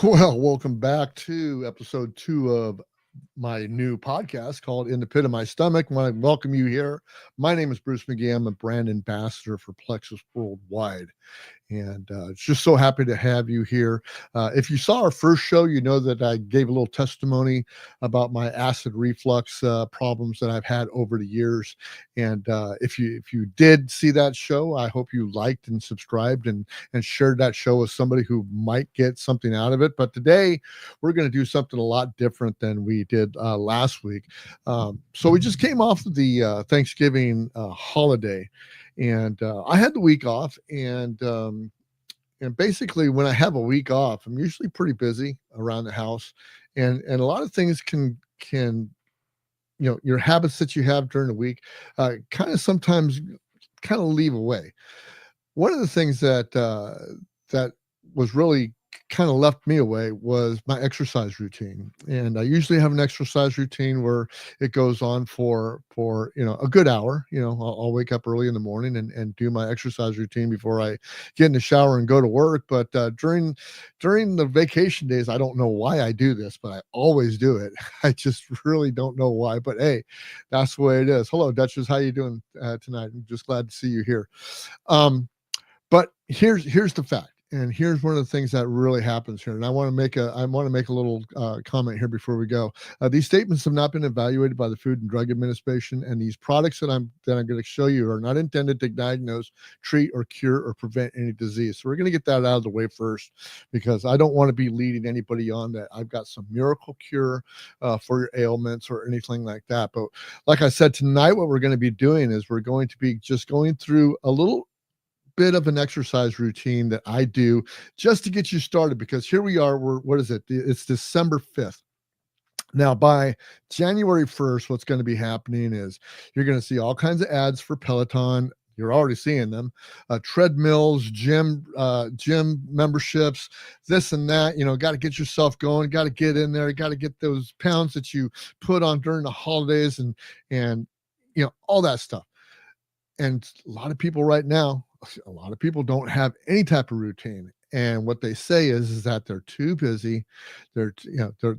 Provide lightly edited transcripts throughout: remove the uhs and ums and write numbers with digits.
Well, welcome back to episode 2 of my new podcast called In the Pit of My Stomach. I want to welcome you here. My name is Bruce McGee. I'm a brand ambassador for Plexus Worldwide. And just so happy to have you here. If you saw our first show, you know that I gave a little testimony about my acid reflux problems that I've had over the years. And if you did see that show, I hope you liked and subscribed and shared that show with somebody who might get something out of it. But today we're going to do something a lot different than we did last week. So we just came off of the Thanksgiving holiday, and I had the week off, and basically when I have a week off, I'm usually pretty busy around the house, and a lot of things can your habits that you have during the week kind of sometimes kind of leave away. One of the things that was really kind of left me away was my exercise routine. And I usually have an exercise routine where it goes on for a good hour. I'll wake up early in the morning and do my exercise routine before I get in the shower and go to work. But during the vacation days, I don't know why I do this, but I always do it. I just really don't know why. But hey, that's the way it is. Hello, Duchess. How you doing tonight? I'm just glad to see you here. Um, but here's the fact, and here's one of the things that really happens here. And I want to make a little comment here before we go. These statements have not been evaluated by the Food and Drug Administration, and these products that I'm going to show you are not intended to diagnose, treat, or cure or prevent any disease. So we're going to get that out of the way first, because I don't want to be leading anybody on that I've got some miracle cure for your ailments or anything like that. But like I said, tonight what we're going to be doing is we're going to be just going through a little bit of an exercise routine that I do just to get you started, because here we are, what is it? It's December 5th. Now, by January 1st, what's going to be happening is you're going to see all kinds of ads for Peloton. You're already seeing them, treadmills, gym memberships, this and that. Got to get yourself going, got to get in there, got to get those pounds that you put on during the holidays and all that stuff. And a lot of people don't have any type of routine. And what they say is that they're too busy. Their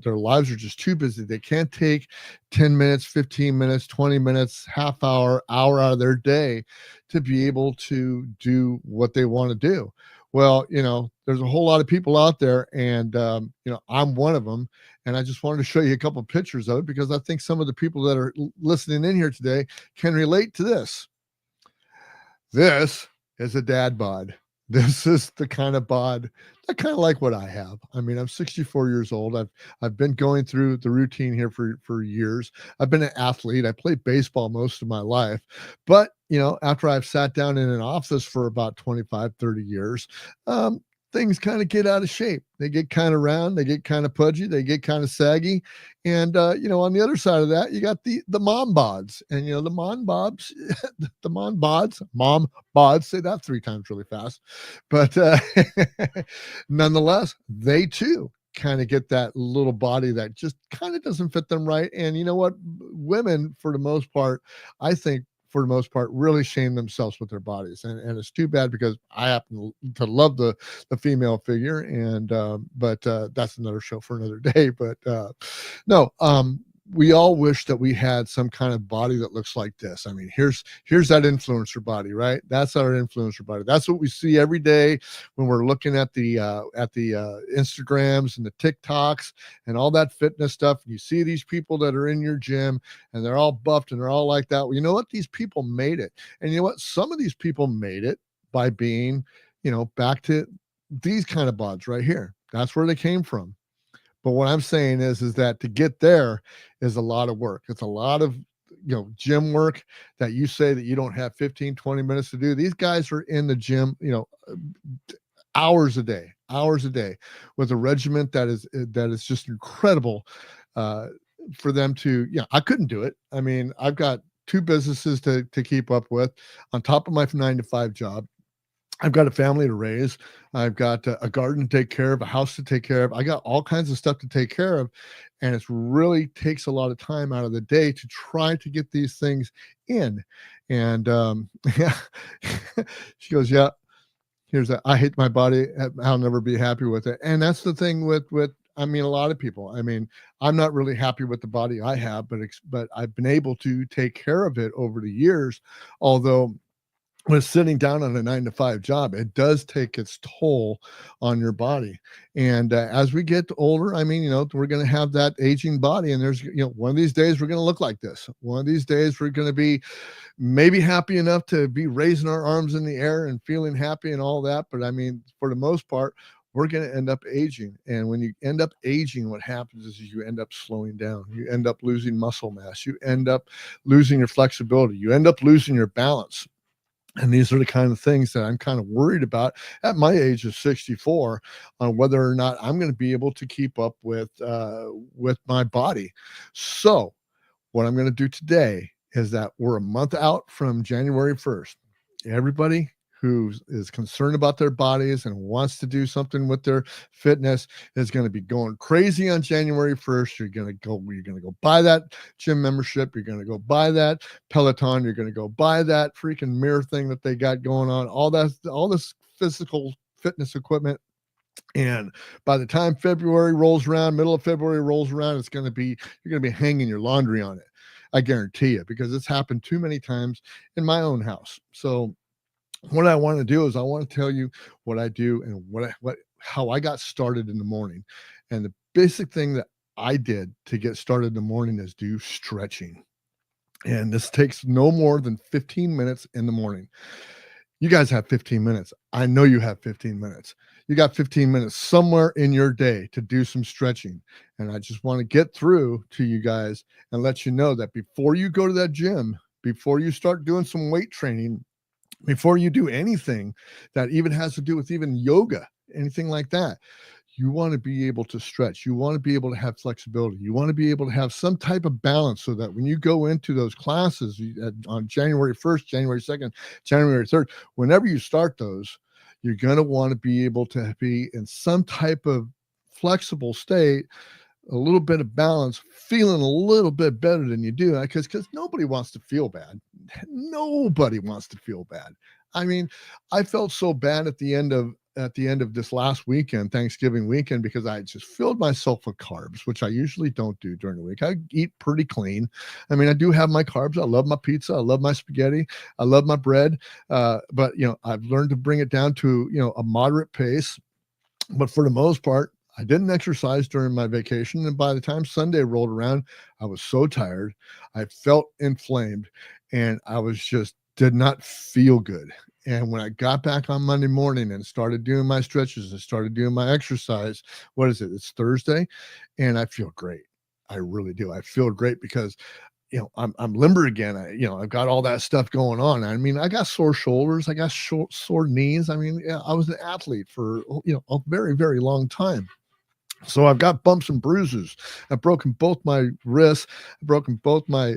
lives are just too busy. They can't take 10 minutes, 15 minutes, 20 minutes, half hour out of their day to be able to do what they want to do. Well, there's a whole lot of people out there, and I'm one of them. And I just wanted to show you a couple of pictures of it, because I think some of the people that are listening in here today can relate to this. This is a dad bod. This is the kind of bod that kind of like what I have. I mean, I'm 64 years old. I've been going through the routine here for years. I've been an athlete. I played baseball most of my life. But, after I've sat down in an office for about 25, 30 years, things kind of get out of shape. They get kind of round, they get kind of pudgy, they get kind of saggy. And on the other side of that, you got the mom bods. And the mom bobs, mom bods, say that 3 times really fast. But nonetheless, they too kind of get that little body that just kind of doesn't fit them right. And you know what? Women, for the most part, I think, for the most part, really shame themselves with their bodies, and it's too bad, because I happen to love the female figure, and but that's another show for another day. But no, we all wish that we had some kind of body that looks like this. I mean, here's that influencer body, right? That's our influencer body. That's what we see every day when we're looking at the Instagrams and the TikToks and all that fitness stuff. And you see these people that are in your gym, and they're all buffed and they're all like that. Well, you know what? These people made it. And you know what? Some of these people made it by being, back to these kind of bods right here. That's where they came from. But what I'm saying is that to get there is a lot of work. It's a lot of, gym work that you say that you don't have 15, 20 minutes to do. These guys are in the gym, hours a day with a regimen that is just incredible for them to, I couldn't do it. I mean, I've got 2 businesses to keep up with on top of my 9-to-5 job. I've got a family to raise. I've got a garden to take care of, a house to take care of. I got all kinds of stuff to take care of. And it really takes a lot of time out of the day to try to get these things in. And yeah, she goes, yeah, here's that. I hate my body. I'll never be happy with it. And that's the thing with I mean, a lot of people. I mean, I'm not really happy with the body I have, but I've been able to take care of it over the years. Although with sitting down on a 9 to 5 job, it does take its toll on your body. And as we get older, I mean, we're going to have that aging body, and there's, one of these days we're going to look like this. One of these days we're going to be maybe happy enough to be raising our arms in the air and feeling happy and all that. But I mean, for the most part, we're going to end up aging. And when you end up aging, what happens is you end up slowing down. You end up losing muscle mass. You end up losing your flexibility. You end up losing your balance. And these are the kind of things that I'm kind of worried about at my age of 64 on whether or not I'm going to be able to keep up with my body. So what I'm going to do today is that we're a month out from January 1st. Everybody who is concerned about their bodies and wants to do something with their fitness is going to be going crazy on January 1st. You're going to go buy that gym membership. You're going to go buy that Peloton. You're going to go buy that freaking mirror thing that they got going on, all this physical fitness equipment. And by the time February rolls around, middle of February rolls around, you're going to be hanging your laundry on it. I guarantee you, because it's happened too many times in my own house. So what I want to do is I want to tell you what I do and how I got started in the morning. And the basic thing that I did to get started in the morning is do stretching. And this takes no more than 15 minutes in the morning. You guys have 15 minutes. I know you have 15 minutes. You got 15 minutes somewhere in your day to do some stretching. And I just want to get through to you guys and let you know that before you go to that gym, before you start doing some weight training, before you do anything that even has to do with even yoga, anything like that, you want to be able to stretch. You want to be able to have flexibility. You want to be able to have some type of balance so that when you go into those classes on January 1st, January 2nd, January 3rd, whenever you start those, you're going to want to be able to be in some type of flexible state, a little bit of balance, feeling a little bit better than you do, because nobody wants to feel bad. Nobody wants to feel bad. I mean, I felt so bad at the end of this last weekend, Thanksgiving weekend, because I just filled myself with carbs, which I usually don't do during the week. I eat pretty clean. I mean, I do have my carbs. I love my pizza. I love my spaghetti. I love my bread. But I've learned to bring it down to, a moderate pace. But for the most part, I didn't exercise during my vacation. And by the time Sunday rolled around, I was so tired. I felt inflamed and I was just did not feel good. And when I got back on Monday morning and started doing my stretches and started doing my exercise, what is it? It's Thursday. And I feel great. I really do. I feel great because I'm limber again. I've got all that stuff going on. I mean, I got sore shoulders. I got sore knees. I mean, I was an athlete for, a very, very long time. So I've got bumps and bruises. I've broken both my wrists. I've broken both my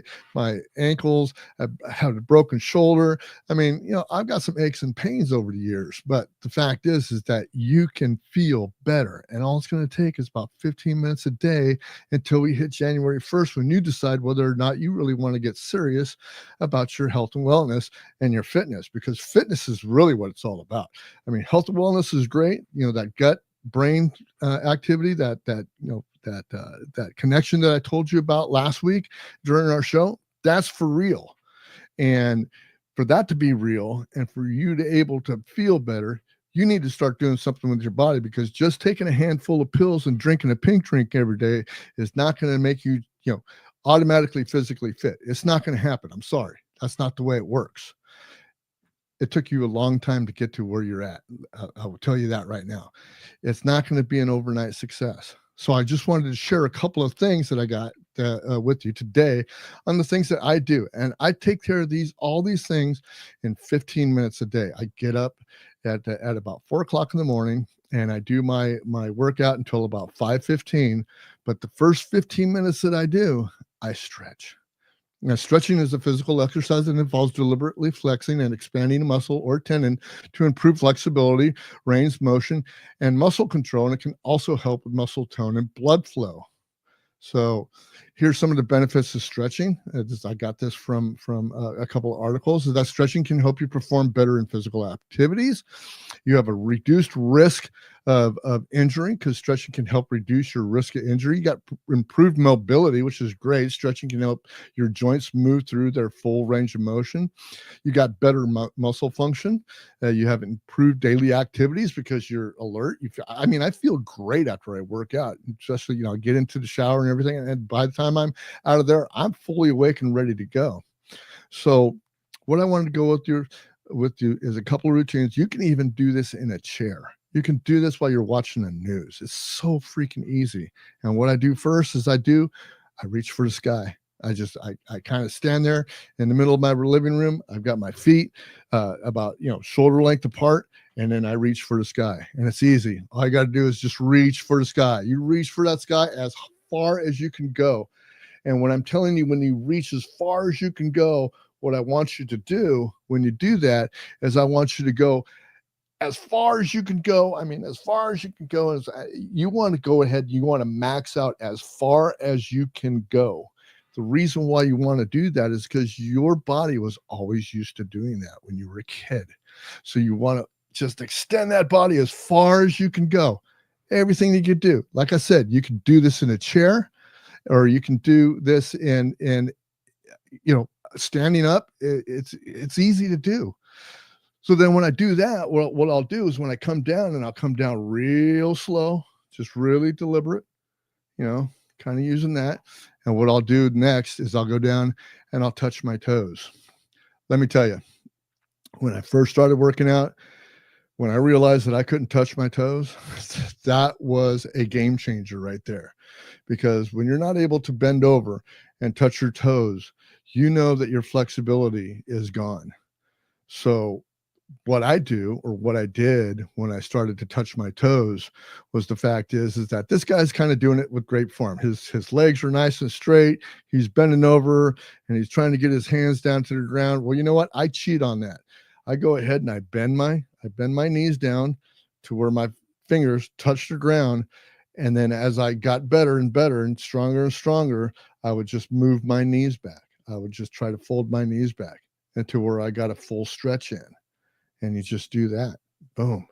ankles. I've had a broken shoulder. I mean, I've got some aches and pains over the years. But the fact is that you can feel better. And all it's going to take is about 15 minutes a day until we hit January 1st, when you decide whether or not you really want to get serious about your health and wellness and your fitness, because fitness is really what it's all about. I mean, health and wellness is great. That gut brain activity, that connection that I told you about last week during our show, that's for real. And for that to be real and for you to able to feel better, you need to start doing something with your body, because just taking a handful of pills and drinking a pink drink every day is not going to make you, automatically physically fit. It's not going to happen. I'm sorry. That's not the way it works. It took you a long time to get to where you're at. I will tell you that right now. It's not going to be an overnight success. So I just wanted to share a couple of things that I got with you today on the things that I do. And I take care of all these things in 15 minutes a day. I get up at about 4 o'clock in the morning and I do my workout until about 5:15. But the first 15 minutes that I do, I stretch. Now, stretching is a physical exercise that involves deliberately flexing and expanding a muscle or tendon to improve flexibility, range of motion, and muscle control. And it can also help with muscle tone and blood flow. So Here's some of the benefits of stretching. I got this from a couple of articles. Is that stretching can help you perform better in physical activities. You have a reduced risk of injury because stretching can help reduce your risk of injury. You got improved mobility, which is great. Stretching can help your joints move through their full range of motion. You got better muscle function. You have improved daily activities because you're alert. I feel great after I work out, especially, I get into the shower and everything. And by the time I'm out of there, I'm fully awake and ready to go. So what I wanted to go with you is a couple of routines. You can even do this in a chair. You can do this while you're watching the news. It's so freaking easy. And what I do first is I reach for the sky. I kind of stand there in the middle of my living room. I've got my feet about shoulder length apart, and then I reach for the sky. And it's easy. All you got to do is just reach for the sky. You reach for that sky as far as you can go. And when I'm telling you, when you reach as far as you can go, what I want you to do when you do that is I want you to go as far as you can go. As far as you can go, is you want to go ahead. You want to max out as far as you can go. The reason why you want to do that is because your body was always used to doing that when you were a kid. So you want to just extend that body as far as you can go. Everything you can do. Like I said, you can do this in a chair, or you can do this in standing up. It's easy to do. So then when I do that, what I'll do is when I come down, and I'll come down real slow, just really deliberate, kind of using that. And what I'll do next is I'll go down and I'll touch my toes. Let me tell you, when I first started working out, when I realized that I couldn't touch my toes, that was a game changer right there. Because when you're not able to bend over and touch your toes, you know that your flexibility is gone. So what I do, or what I did when I started to touch my toes, was the fact is that this guy's kind of doing it with great form. His legs are nice and straight. He's bending over and he's trying to get his hands down to the ground. Well, you know what? I cheat on that. I go ahead and I bend my knees down to where my fingers touch the ground. And then as I got better and better and stronger, I would just move my knees back. I would just try to fold my knees back into where I got a full stretch in. And you just do that. Boom.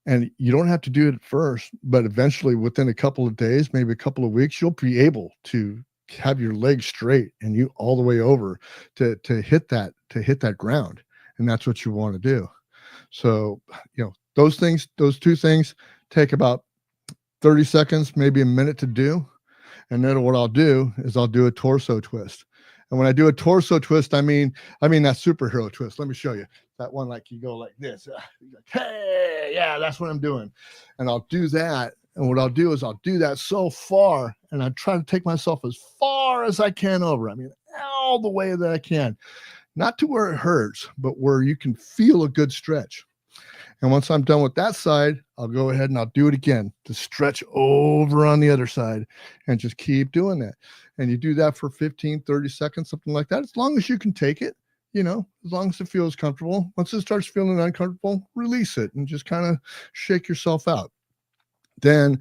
And you don't have to do it at first, but eventually within a couple of days, maybe a couple of weeks, you'll be able to have your legs straight and you all the way over to hit that ground. And that's what you want to do. So, those two things take about 30 seconds, maybe a minute to do. And then what I'll do is I'll do a torso twist. And when I do a torso twist, I mean that superhero twist. Let me show you. That one, like you go like this. Like, hey, yeah, that's what I'm doing. And I'll do that. And what I'll do is I'll do that so far, and I try to take myself as far as I can over. All the way that I can. Not to where it hurts, but where you can feel a good stretch. And once I'm done with that side, I'll go ahead and I'll do it again to stretch over on the other side and just keep doing that. And you do that for 15, 30 seconds, something like that, as long as you can take it, as long as it feels comfortable. Once it starts feeling uncomfortable, release it and just kind of shake yourself out. Then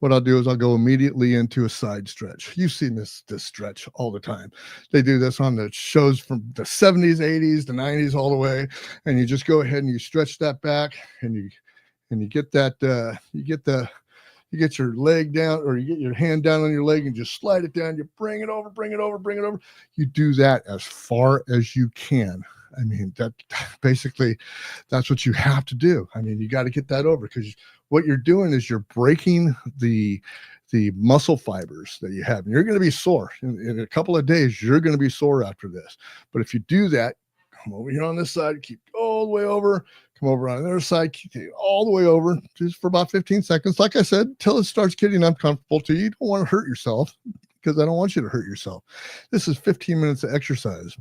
what I'll do is I'll go immediately into a side stretch. You've seen this stretch all the time. They do this on the shows from the 70s, 80s, the 90s, all the way. And you just go ahead and you stretch that back, and you get that, you get your leg down, or you get your hand down on your leg and just slide it down. You bring it over. You do that as far as you can. That basically, that's what you have to do. You got to get that over, because what you're doing is you're breaking the muscle fibers that you have, and you're going to be sore in a couple of days. You're going to be sore after this. But if you do that, come over here on this side, keep all the way over, come over on the other side, keep all the way over, just for about 15 seconds. Like I said, till it starts getting uncomfortable to you. You don't want to hurt yourself, because I don't want you to hurt yourself. This is 15 minutes of exercise.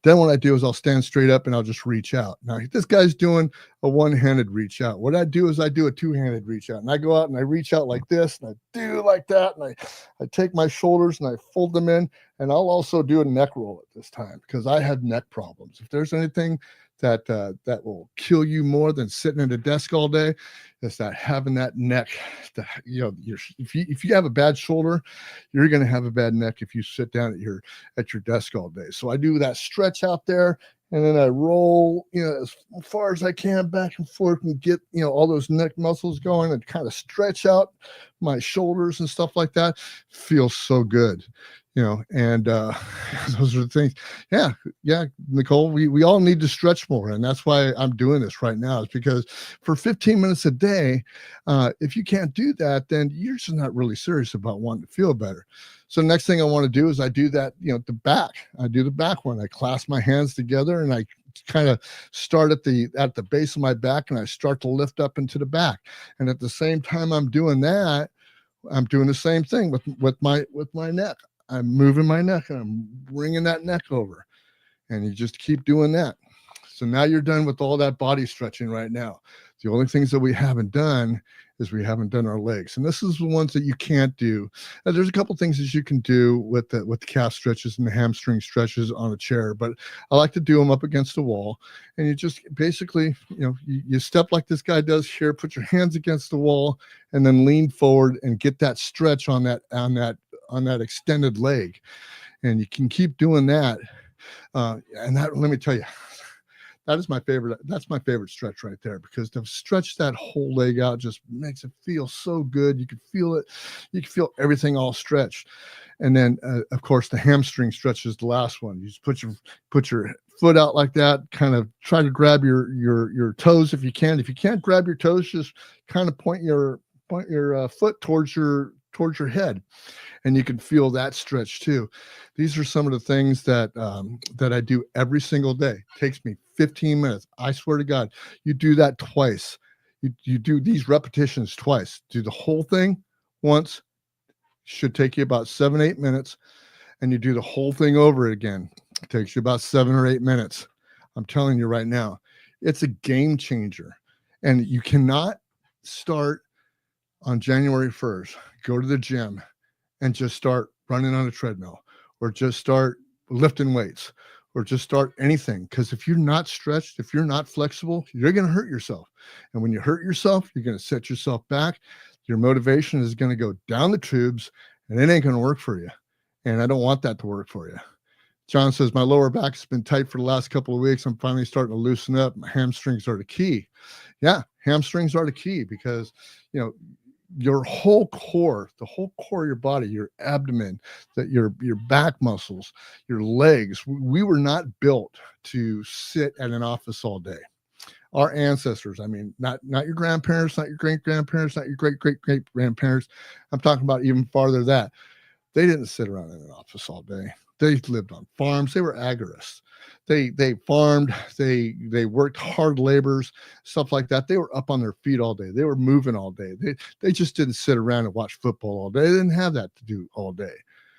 Then what I do is I'll stand straight up and I'll just reach out. Now, this guy's doing a one-handed reach out. What I do is I do a two-handed reach out, and I go out and I reach out like this, and I do like that, and I take my shoulders and I fold them in, and I'll also do a neck roll at this time, because I have neck problems. If there's anything that will kill you more than sitting at a desk all day. It's that having that neck. If you have a bad shoulder, you're going to have a bad neck if you sit down at your desk all day. So I do that stretch out there, and then I roll, as far as I can back and forth and get, all those neck muscles going and kind of stretch out my shoulders and stuff like that. Feels so good, and those are the things. Yeah, Nicole, we all need to stretch more. And that's why I'm doing this right now, is because for 15 minutes a day, if you can't do that, then you're just not really serious about wanting to feel better. So the next thing I want to do is I do that, the back. I do the back one. I clasp my hands together and I kind of start at the base of my back, and I start to lift up into the back. And at the same time I'm doing that, I'm doing the same thing with my neck. I'm moving my neck and I'm bringing that neck over, and you just keep doing that. So now you're done with all that body stretching right now. The only things that we haven't done is we haven't done our legs. And this is the ones that you can't do. There's a couple things that you can do with the calf stretches and the hamstring stretches on a chair, but I like to do them up against the wall. And you just basically, you step like this guy does here, put your hands against the wall, and then lean forward and get that stretch on that extended leg. And you can keep doing that. And that, let me tell you, that's my favorite stretch right there, because to stretch that whole leg out just makes it feel so good. You can feel it. You can feel everything all stretched. And then, of course, the hamstring stretch is the last one. You just put your foot out like that, kind of try to grab your toes if you can. If you can't grab your toes, just kind of point your foot towards your head, and you can feel that stretch too. These are some of the things that I do every single day. It takes me 15 minutes. I swear to God, you do that twice. You do these repetitions twice. Do the whole thing once. Should take you about 7-8 minutes, and you do the whole thing over again. It takes you about 7 or 8 minutes. I'm telling you right now, it's a game changer. And you cannot start on January 1st, go to the gym and just start running on a treadmill, or just start lifting weights, or just start anything. Because if you're not stretched, if you're not flexible, you're going to hurt yourself. And when you hurt yourself, you're going to set yourself back. Your motivation is going to go down the tubes, and it ain't going to work for you. And I don't want that to work for you. John says, my lower back has been tight for the last couple of weeks. I'm finally starting to loosen up. My hamstrings are the key. Yeah, hamstrings are the key, because, your whole core, the whole core of your body, your abdomen, that your back muscles, your legs, we were not built to sit at an office all day. Our ancestors, not your grandparents, not your great grandparents, not your great grandparents. I'm talking about even farther that. They didn't sit around in an office all day. They lived on farms. They were agorists. They farmed. They worked hard labors, stuff like that. They were up on their feet all day. They were moving all day. They just didn't sit around and watch football all day. They didn't have that to do all day.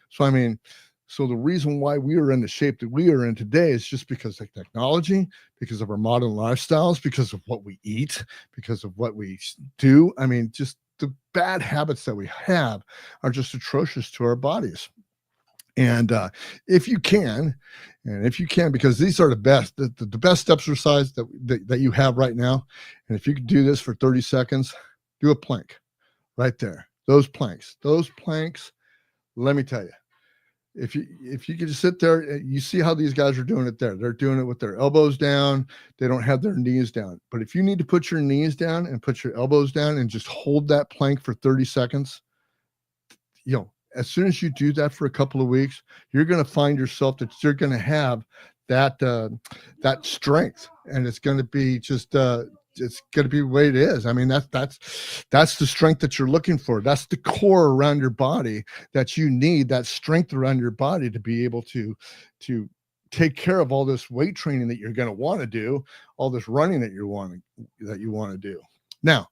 So the reason why we are in the shape that we are in today is just because of technology, because of our modern lifestyles, because of what we eat, because of what we do. Just the bad habits that we have are just atrocious to our bodies. And if you can, because these are the best exercise that you have right now. And if you can do this for 30 seconds, do a plank right there. Those planks, let me tell you, if you can just sit there, you see how these guys are doing it there. They're doing it with their elbows down. They don't have their knees down. But if you need to put your knees down and put your elbows down and just hold that plank for 30 seconds, as soon as you do that for a couple of weeks, you're going to find yourself that you're going to have that strength, and it's going to be just it's going to be the way it is. That's the strength that you're looking for. That's the core around your body that you need. That strength around your body to be able to take care of all this weight training that you're going to want to do, all this running that you want to do. Now,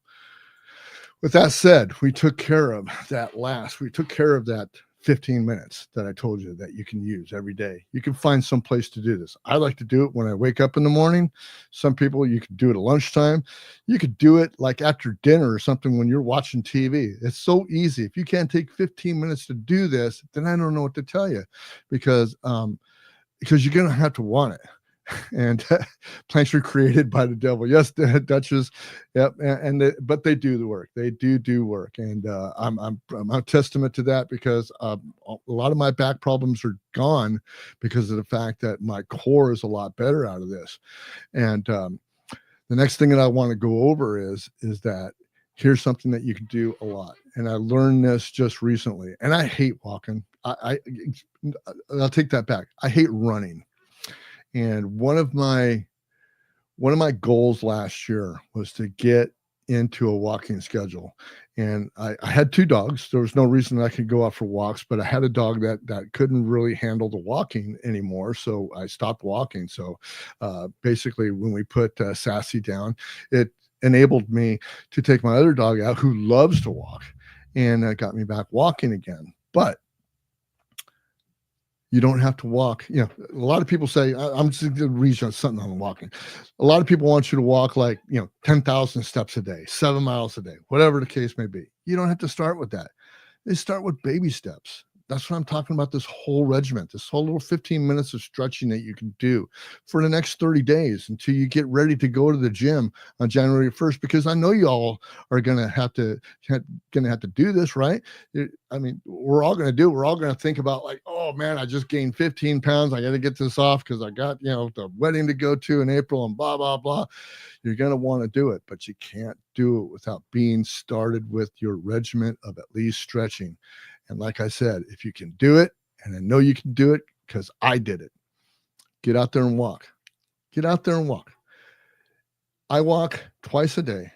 with that said, we took care of that 15 minutes that I told you that you can use every day. You can find some place to do this. I like to do it when I wake up in the morning. Some people, you can do it at lunchtime. You could do it like after dinner or something when you're watching TV. It's so easy. If you can't take 15 minutes to do this, then I don't know what to tell you, because you're going to have to want it. And planks are created by the devil. Yes, Duchess. Yep. But they do the work. They do work. And I'm a testament to that, because a lot of my back problems are gone because of the fact that my core is a lot better out of this. And the next thing that I want to go over is that here's something that you can do a lot. And I learned this just recently. And I hate walking. I'll take that back. I hate running. And one of my goals last year was to get into a walking schedule. And I had 2 dogs. There was no reason I could go out for walks, but I had a dog that couldn't really handle the walking anymore. So I stopped walking. So basically, when we put Sassy down, it enabled me to take my other dog out, who loves to walk, and got me back walking again. But you don't have to walk. A lot of people say, I'm just going to read you something on walking. A lot of people want you to walk 10,000 steps a day, 7 miles a day, whatever the case may be. You don't have to start with that. They start with baby steps. That's what I'm talking about, this whole regimen, this whole little 15 minutes of stretching that you can do for the next 30 days until you get ready to go to the gym on January 1st, because I know you all are going to have to do this, right? I mean, we're all going to think about oh man, I just gained 15 pounds. I got to get this off because I got, the wedding to go to in April and blah, blah, blah. You're going to want to do it, but you can't do it without being started with your regimen of at least stretching. And like I said, if you can do it, and I know you can do it because I did it, get out there and walk. Get out there and walk. I walk twice a day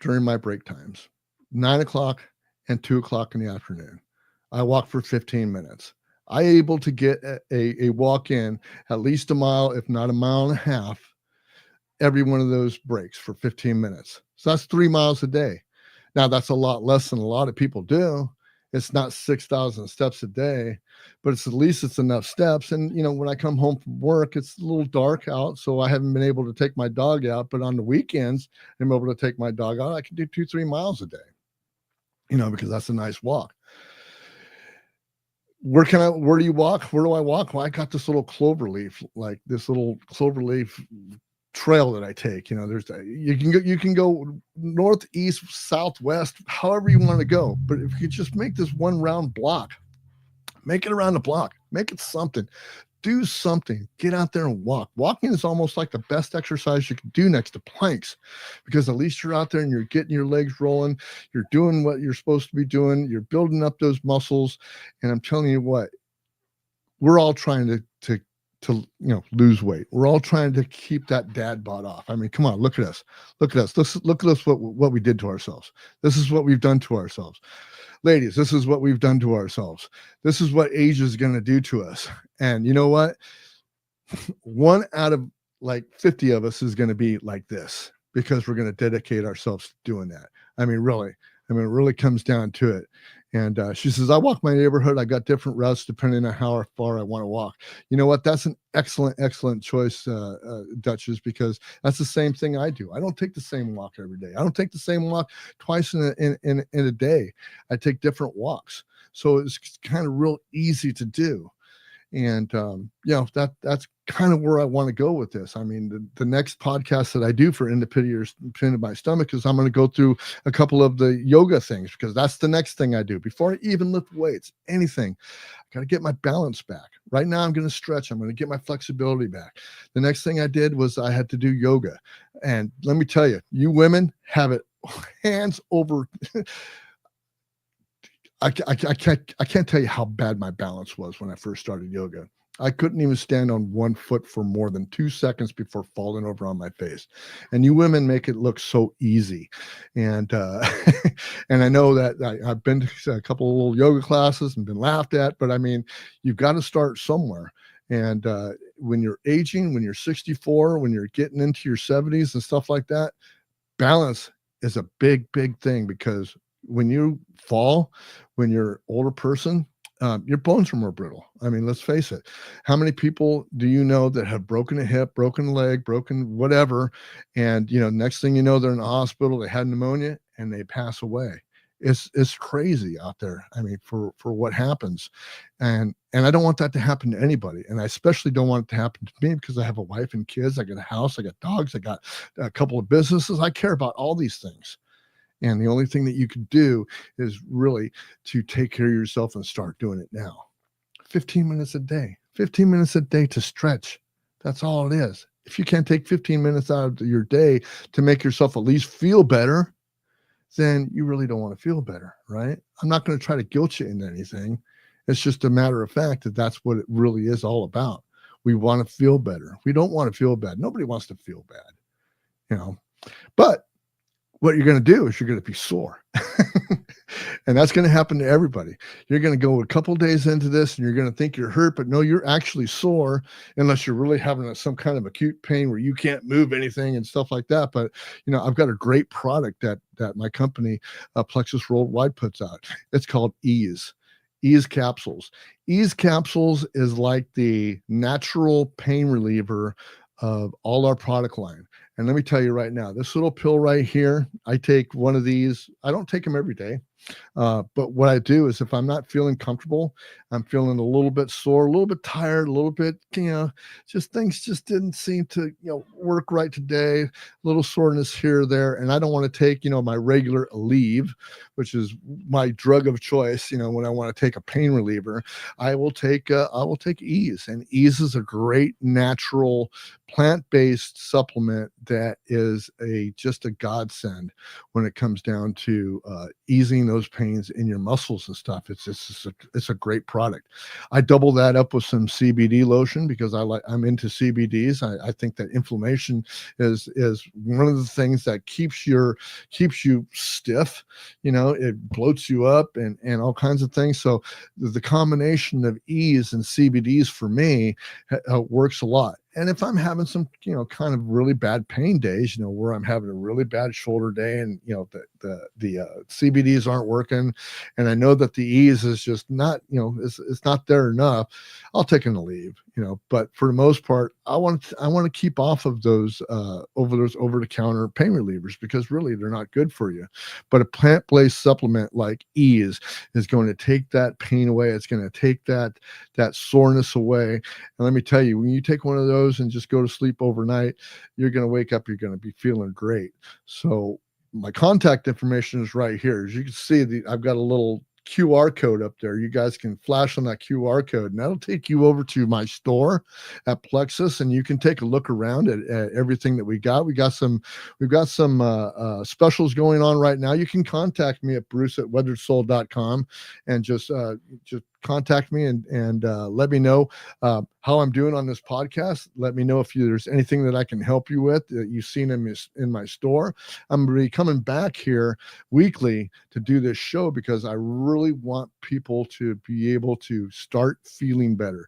during my break times, 9 o'clock and 2 o'clock in the afternoon. I walk for 15 minutes. I'm able to get a walk in at least a mile, if not a mile and a half, every one of those breaks for 15 minutes. So that's 3 miles a day. Now, that's a lot less than a lot of people do. It's not 6,000 steps a day, but at least it's enough steps. And, when I come home from work, it's a little dark out, so I haven't been able to take my dog out. But on the weekends, I'm able to take my dog out. I can do 2-3 miles a day, because that's a nice walk. Where do you walk? Where do I walk? Well, I got this little clover leaf trail that I take. You can go north, east, southwest, however you want to go. But if you just make this one round block, make it around the block, make it something, do something, get out there and walk. Walking is almost like the best exercise you can do next to planks, because at least you're out there and you're getting your legs rolling. You're doing what you're supposed to be doing. You're building up those muscles. And I'm telling you what, we're all trying to lose weight. We're all trying to keep that dad bod off. I mean, come on, look at us. Look at us. What we did to ourselves. This is what we've done to ourselves. Ladies, this is what we've done to ourselves. This is what age is going to do to us. And you know what? 1 out of 50 of us is going to be like this, because we're going to dedicate ourselves to doing that. I mean, really. It really comes down to it. And she says, I walk my neighborhood. I got different routes depending on how far I want to walk. You know what? That's an excellent choice, Duchess, because that's the same thing I do. I don't take the same walk every day. I don't take the same walk twice in a day. I take different walks. So it's kind of real easy to do. And, that's kind of where I want to go with this. I mean, the next podcast that I do for In the Pit of My Stomach is I'm going to go through a couple of the yoga things, because that's the next thing I do before I even lift weights, anything. I got to get my balance back. Right now, I'm going to stretch. I'm going to get my flexibility back. The next thing I did was I had to do yoga. And let me tell you, you women have it hands over. I can't tell you how bad my balance was when I first started yoga. I couldn't even stand on one foot for more than 2 seconds before falling over on my face. And you women make it look so easy. And and I know that I've been to a couple of little yoga classes and been laughed at, but I mean, you've got to start somewhere. And when you're aging, when you're 64, when you're getting into your 70s and stuff like that, balance is a big thing, because when you fall, when you're an older person, your bones are more brittle. I mean, let's face it. How many people do you know that have broken a hip, broken a leg, broken whatever, and next thing you know, they're in the hospital, they had pneumonia, and they pass away? It's crazy out there. I mean, for what happens, and I don't want that to happen to anybody, and I especially don't want it to happen to me because I have a wife and kids. I got a house, I got dogs, I got a couple of businesses. I care about all these things, and the only thing that you can do is really to take care of yourself and start doing it now. 15 minutes a day, 15 minutes a day to stretch. That's all it is. If you can't take 15 minutes out of your day to make yourself at least feel better, then you really don't want to feel better, right? I'm not going to try to guilt you into anything. It's just a matter of fact that that's what it really is all about. We want to feel better. We don't want to feel bad. Nobody wants to feel bad, you know. But what you're going to do is you're going to be sore. And that's going to happen to everybody. You're going to go a couple days into this and you're going to think you're hurt, but no, you're actually sore unless you're really having some kind of acute pain where you can't move anything and stuff like that. But, I've got a great product that my company, Plexus Worldwide, puts out. It's called Ease capsules. Ease capsules is like the natural pain reliever of all our product line. And let me tell you right now, this little pill right here, I take one of these. I don't take them every day. But what I do is if I'm not feeling comfortable, I'm feeling a little bit sore, a little bit tired, a little bit, just things just didn't seem to, work right today, a little soreness here or there. And I don't want to take, my regular Aleve, which is my drug of choice, when I want to take a pain reliever. I will take Ease, and Ease is a great natural plant-based supplement that is just a godsend when it comes down to easing those pains in your muscles and stuff. It's a great product. I double that up with some CBD lotion because I'm into CBDs. I think that inflammation is one of the things that keeps you stiff. It bloats you up and all kinds of things. So the combination of Ease and CBDs for me works a lot. And if I'm having some, kind of really bad pain days, where I'm having a really bad shoulder day and, the CBDs aren't working and I know that the Ease is just not, it's not there enough, I'll take an Aleve, but for the most part, I want to keep off of those over-the-counter pain relievers because really they're not good for you. But a plant-based supplement like Ease is going to take that pain away. It's going to take that soreness away. And let me tell you, when you take one of those and just go to sleep overnight, you're going to wake up, you're going to be feeling great. So my contact information is right here. As you can see, I've got a little QR code up there. You guys can flash on that QR code and that'll take you over to my store at Plexus and you can take a look around at everything that we got. We've got some specials going on right now. You can contact me at bruce@weatheredsoul.com and just contact me and let me know how I'm doing on this podcast. Let me know if there's anything that I can help you with that you've seen in my store. I'm going to be coming back here weekly to do this show because I really want people to be able to start feeling better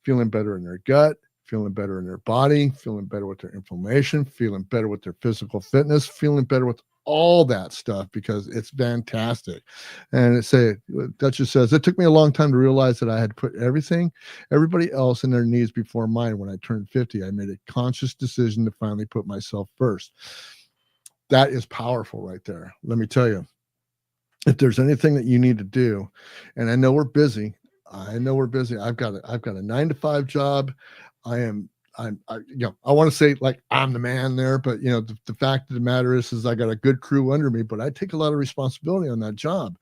in their gut, feeling better in their body, feeling better with their inflammation, feeling better with their physical fitness, feeling better with all that stuff because it's fantastic. And Duchess says, it took me a long time to realize that I had put everybody else in their needs before mine. When I turned 50, I made a conscious decision to finally put myself first. That is powerful right there. Let me tell you, if there's anything that you need to do, and I know we're busy. I've got a 9-to-5 job. I want to say like I'm the man there, but the fact of the matter is I got a good crew under me, but I take a lot of responsibility on that job.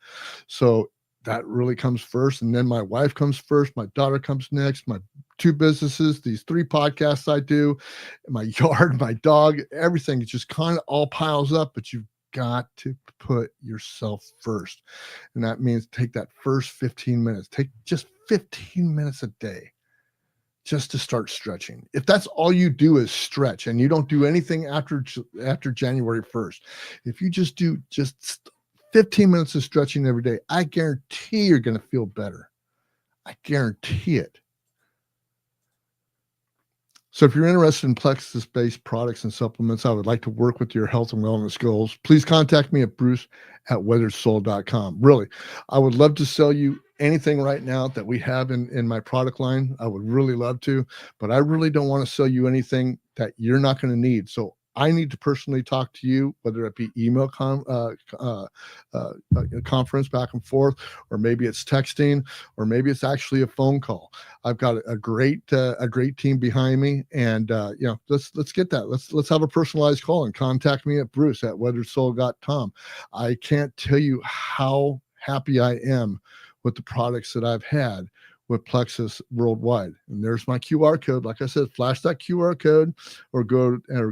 So that really comes first. And then my wife comes first. My daughter comes next. My 2 businesses, these 3 podcasts I do, my yard, my dog, everything. It just kind of all piles up, but you've got to put yourself first. And that means take that first 15 minutes, take just 15 minutes a day just to start stretching. If that's all you do is stretch and you don't do anything after January 1st, if you just do 15 minutes of stretching every day, I guarantee you're going to feel better. I guarantee it. So if you're interested in Plexus-based products and supplements, I would like to work with your health and wellness goals. Please contact me at bruce@weatheredsoul.com. Really, I would love to sell you anything right now that we have in my product line. I would really love to, but I really don't want to sell you anything that you're not going to need. So I need to personally talk to you, whether it be email conference back and forth, or maybe it's texting, or maybe it's actually a phone call. I've got a great team behind me, and let's get that. Let's have a personalized call and contact me at bruce@weatheredsoul.com. I can't tell you how happy I am with the products that I've had with Plexus Worldwide. And there's my QR code. Like I said, flash that QR code or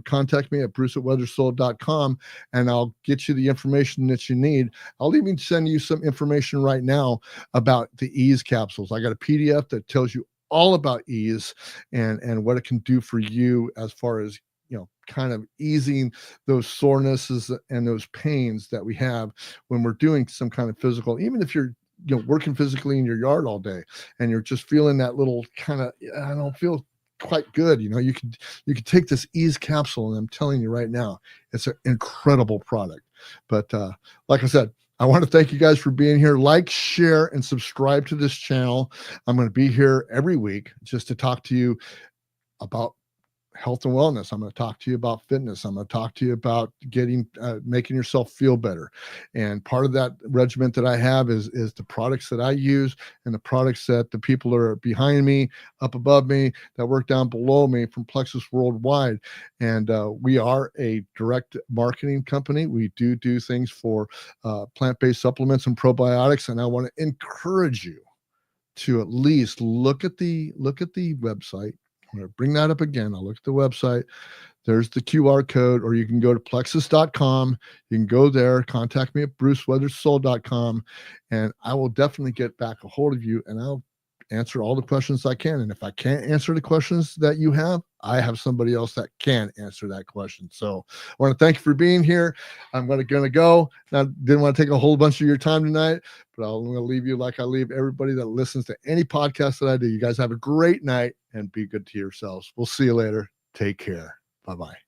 contact me at bruce@weatheredsoul.com, and I'll get you the information that you need. I'll even send you some information right now about the Ease capsules. I got a PDF that tells you all about Ease and what it can do for you as far as kind of easing those sorenesses and those pains that we have when we're doing some kind of physical, even if you're working physically in your yard all day and you're just feeling that little kind of, I don't feel quite good. You could take this Ease capsule, and I'm telling you right now, it's an incredible product. But like I said, I want to thank you guys for being here. Like, share, and subscribe to this channel. I'm going to be here every week just to talk to you about health and wellness. I'm going to talk to you about fitness. I'm going to talk to you about making yourself feel better. And part of that regimen that I have is the products that I use and the products that the people are behind me, up above me, that work down below me from Plexus Worldwide. And we are a direct marketing company. We do things for plant-based supplements and probiotics. And I want to encourage you to at least look at the website. I'm going to bring that up again. I'll look at the website. There's the QR code, or you can go to plexus.com. You can go there, contact me at bruceweatheredsoul.com, and I will definitely get back a hold of you, and I'll answer all the questions I can. And if I can't answer the questions that you have, I have somebody else that can answer that question. So I want to thank you for being here. I'm going to go. Now, didn't want to take a whole bunch of your time tonight, but I'm going to leave you like I leave everybody that listens to any podcast that I do. You guys have a great night and be good to yourselves. We'll see you later. Take care. Bye-bye.